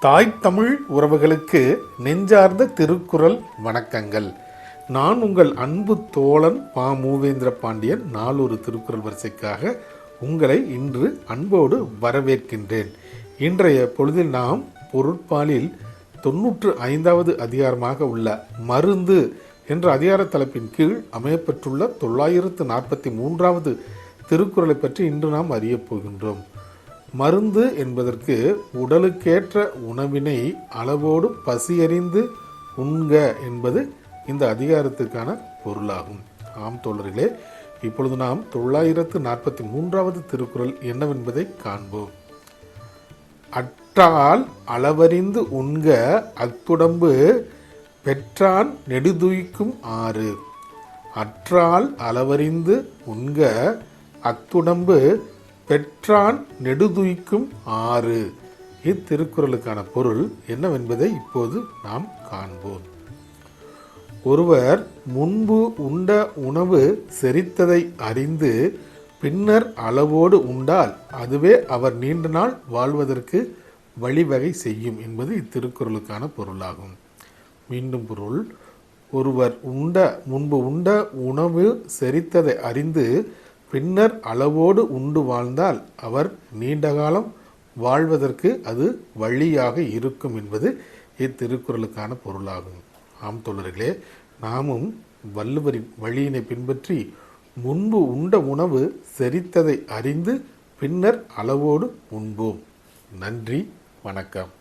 தாய் தமிழ் உறவுகளுக்கு நெஞ்சார்ந்த திருக்குறள் வணக்கங்கள். நான் உங்கள் அன்பு தோழன் பா. மூவேந்திர பாண்டியன். நாளொரு திருக்குறள் வரிசைக்காக உங்களை இன்று அன்போடு வரவேற்கின்றேன். இன்றைய பொழுதில் நாம் பொருட்பாலில் 95வது அதிகாரமாக உள்ள மருந்து என்ற அதிகார தலைப்பின் கீழ் அமையப்பெற்றுள்ள 943வது திருக்குறளை பற்றி இன்று நாம் அறியப் போகின்றோம். மருந்து என்பதற்கு உடலுக்கேற்ற உணவினை அளவோடு பசியறிந்து உண்க என்பது இந்த அதிகாரத்திற்கான பொருளாகும். ஆம் தோழர்களே, இப்பொழுது நாம் 943வது திருக்குறள் என்னவென்பதை காண்போம். அற்றால் அளவறிந்து உண்க அத்துடம்பு பெற்றான் நெடுதுய்க்கும் ஆறு. அற்றால் அளவறிந்து உண்க அத்துடம்பு பெற்றான் நெடுதுய்க்கும் ஆறு. இத்திருக்குறளுக்கான பொருள் என்னவென்பதை இப்போது நாம் காண்போம். ஒருவர் முன்பு உண்ட உணவு செரித்ததை அறிந்து பின்னர் அளவோடு உண்டால் அதுவே அவர் நீண்ட நாள் வாழ்வதற்கு வழிவகை செய்யும் என்பது இத்திருக்குறளுக்கான பொருளாகும். மீண்டும் பொருள்: ஒருவர் முன்பு உண்ட உணவு செரித்ததை அறிந்து பின்னர் அளவோடு உண்டு வாழ்ந்தால் அவர் நீண்ட காலம் வாழ்வதற்கு அது வழியாக இருக்கும் என்பது இத்திருக்குறளுக்கான பொருளாகும். ஆம் தோழர்களே, நாமும் வள்ளுவரின் வழியினை பின்பற்றி முன்பு உண்ட உணவு செரித்ததை அறிந்து பின்னர் அளவோடு உண்போம். நன்றி, வணக்கம்.